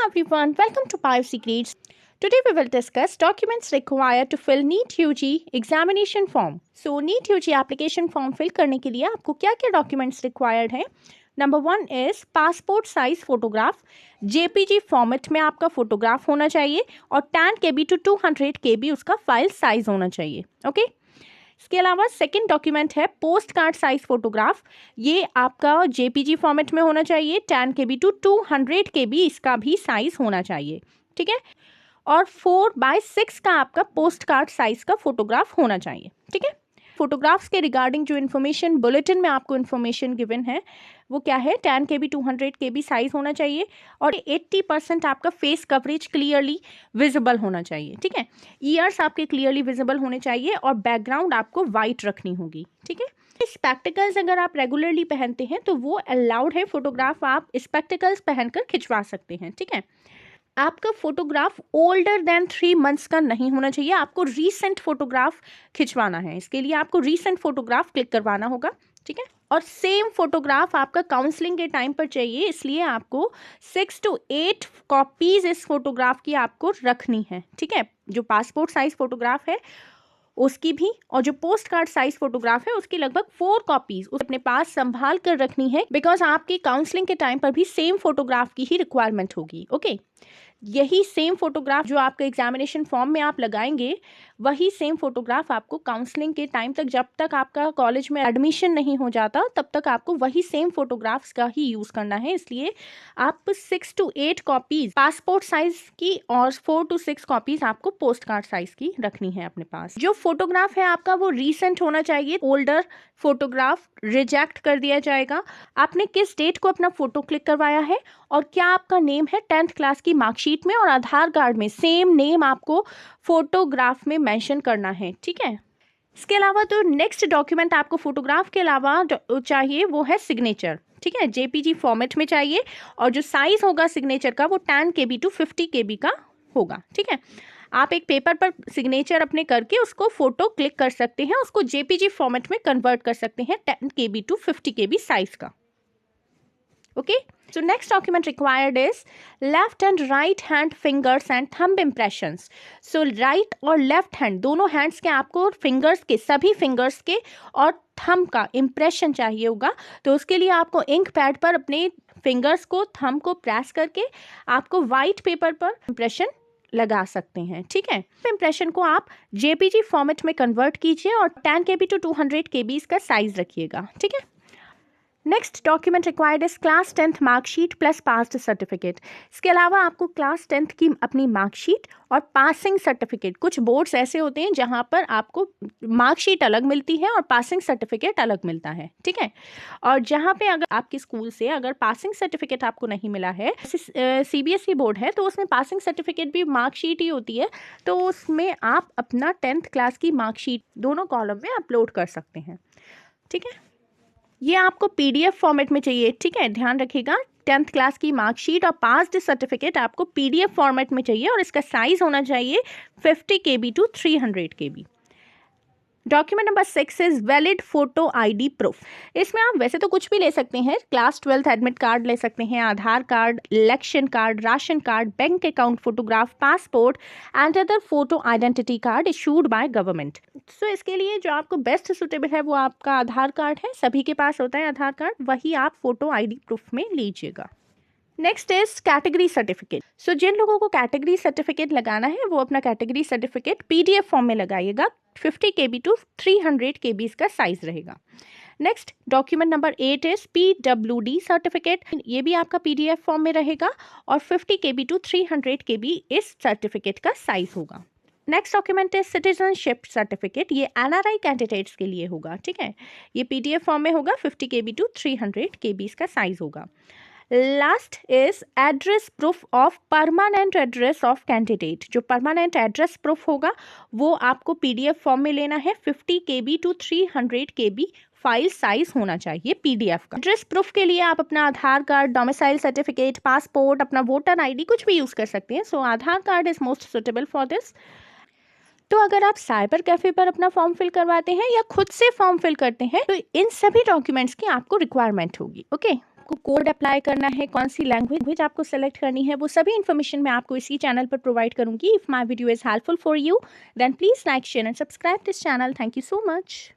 everyone, welcome to Bio Secrets. Today we will discuss documents required to fill NEET UG examination form. So NEET UG application form fill करने के लिए आपको क्या-क्या documents required हैं? Number 1 is passport size photograph. JPG format में आपका photograph होना चाहिए और 10 KB to 200 KB उसका file size होना चाहिए. Okay? इसके अलावा सेकंड डॉक्यूमेंट है पोस्ट कार्ड साइज फोटोग्राफ. ये आपका जेपीजी फॉर्मेट में होना चाहिए. 10 KB to 200 KB इसका भी साइज होना चाहिए. ठीक है. और 4:6 का आपका पोस्ट कार्ड साइज का फोटोग्राफ होना चाहिए. ठीक है. फोटोग्राफ्स के रिगार्डिंग जो इन्फॉर्मेशन बुलेटिन में आपको इन्फॉर्मेशन गिवन है वो क्या है? 10 KB 200 KB साइज होना चाहिए और 80% आपका फेस कवरेज क्लियरली विजिबल होना चाहिए. ठीक है. ईयर्स आपके क्लियरली विजिबल होने चाहिए और बैकग्राउंड आपको वाइट रखनी होगी. ठीक है. स्पेक्टिकल्स अगर आप रेगुलरली पहनते हैं तो वो अलाउड है. फोटोग्राफ आप स्पेक्टिकल्स पहनकर खिंचवा सकते हैं. ठीक है. आपका फोटोग्राफ ओल्डर देन 3 months का नहीं होना चाहिए. आपको रीसेंट फोटोग्राफ खिंचवाना है. इसके लिए आपको रीसेंट फोटोग्राफ क्लिक करवाना होगा. ठीक है. और सेम फोटोग्राफ आपका काउंसलिंग के टाइम पर चाहिए, इसलिए आपको 6 to 8 कॉपीज इस फोटोग्राफ की आपको रखनी है. ठीक है. जो पासपोर्ट साइज फोटोग्राफ है उसकी भी और जो पोस्ट कार्ड साइज फोटोग्राफ है उसकी लगभग 4 कॉपीज अपने पास संभाल कर रखनी है, बिकॉज आपकी काउंसलिंग के टाइम पर भी सेम फोटोग्राफ की ही रिक्वायरमेंट होगी. ओके. यही सेम फोटोग्राफ जो आपके एग्जामिनेशन फॉर्म में आप लगाएंगे वही सेम फोटोग्राफ आपको काउंसलिंग के टाइम तक, जब तक आपका कॉलेज में एडमिशन नहीं हो जाता तब तक आपको वही सेम फोटोग्राफ्स का ही यूज करना है. इसलिए आप 6 to 8 कॉपीज पासपोर्ट साइज की और 4 to 6 कॉपीज आपको पोस्ट कार्ड साइज की रखनी है अपने पास. जो फोटोग्राफ है आपका वो रीसेंट होना चाहिए. ओल्डर फोटोग्राफ रिजेक्ट कर दिया जाएगा. आपने किस डेट को अपना फोटो क्लिक करवाया है और क्या आपका नेम है 10th क्लास की मार्कशीट में और आधार कार्ड में सेम नेम आपको फोटोग्राफ में मेंशन करना है. ठीक है. इसके अलावा तो नेक्स्ट डॉक्यूमेंट आपको फोटोग्राफ के अलावा चाहिए वो है सिग्नेचर. ठीक है. जेपीजी फॉर्मेट में चाहिए और जो साइज होगा सिग्नेचर का वो 10 KB to 50 KB का होगा. ठीक है. आप एक पेपर पर सिग्नेचर अपने करके उसको फोटो क्लिक कर सकते हैं, उसको जेपीजी फॉर्मेट में कन्वर्ट कर सकते हैं 10 KB to 50 KB साइज का. Okay. So next document required is left and right hand fingers and thumb impressions. So right और left hand दोनों hands के आपको fingers के सभी fingers के और thumb का impression चाहिए होगा. तो उसके लिए आपको ink pad पर अपने fingers को thumb को press करके आपको white paper पर impression लगा सकते हैं. ठीक है. इम्प्रेशन को आप जेपीजी फॉर्मेट में कन्वर्ट कीजिए और 10 KB to 200 KB इसका साइज रखिएगा. ठीक है. Next document required is class 10th marksheet plus passed certificate. इसके अलावा आपको क्लास 10th की अपनी मार्कशीट और पासिंग सर्टिफिकेट, कुछ बोर्ड्स ऐसे होते हैं जहां पर आपको मार्कशीट अलग मिलती है और पासिंग सर्टिफिकेट अलग मिलता है. ठीक है. और जहां पे अगर आपके स्कूल से अगर पासिंग सर्टिफिकेट आपको नहीं मिला है, CBSE बोर्ड है तो उसमें पासिंग सर्टिफिकेट भी मार्कशीट ही होती है, तो उसमें आप अपना 10th क्लास की मार्कशीट दोनों कॉलम में अपलोड कर सकते हैं. ठीक है. ये आपको PDF फॉर्मेट में चाहिए. ठीक है. ध्यान रखिएगा 10th क्लास की मार्कशीट और पास्ड सर्टिफिकेट आपको PDF फॉर्मेट में चाहिए और इसका साइज होना चाहिए 50 KB to 300 KB. Document number 6 is valid photo ID proof. इसमें आप वैसे तो कुछ भी ले सकते हैं. क्लास 12th एडमिट कार्ड ले सकते हैं, Aadhaar card, election card, ration card, bank account photograph, passport and other photo identity card issued by government. So इसके लिए जो आपको बेस्ट सुटेबल है वो आपका आधार कार्ड है. सभी के पास होता है आधार कार्ड, वही आप फोटो ID प्रूफ में लीजिएगा. Next is category certificate. So जिन लोगों को कैटेगरी सर्टिफिकेट लगाना है वो अपना कैटेगरी सर्टिफिकेट PDF फॉर्म में लगाइएगा. 50 KB to 300 KB इसका साइज रहेगा. Next document number 8 is PWD certificate. ये भी आपका PDF फॉर्म में रहेगा और 50 KB to 300 KB इस सर्टिफिकेट का साइज होगा. नेक्स्ट डॉक्यूमेंट है सिटीजनशिप सर्टिफिकेट. ये NRI कैंडिडेट्स के लिए होगा. ठीक है. ये PDF फॉर्म में होगा. 50 KB to 300 KB इसका साइज होगा. Last is address proof of permanent address of candidate. जो परमानेंट एड्रेस प्रूफ होगा वो आपको PDF फॉर्म में लेना है. 50 KB to 300 KB file size होना चाहिए PDF का. एड्रेस प्रूफ के लिए आप अपना Aadhaar card, domicile certificate, passport, अपना वोटर ID कुछ भी यूज कर सकते हैं. So Aadhaar card is most suitable for this. तो अगर आप साइबर कैफे पर अपना फॉर्म फिल करवाते हैं या खुद से फॉर्म फिल करते हैं तो इन सभी डॉक्यूमेंट्स की आपको रिक्वायरमेंट होगी. ओके. आपको कोड अप्लाई करना है, कौन सी लैंग्वेज आपको सेलेक्ट करनी है, वो सभी इन्फॉर्मेशन मैं आपको इसी चैनल पर प्रोवाइड करूंगी. If my video is helpful for you, then please like, share and subscribe this channel. Thank you so much.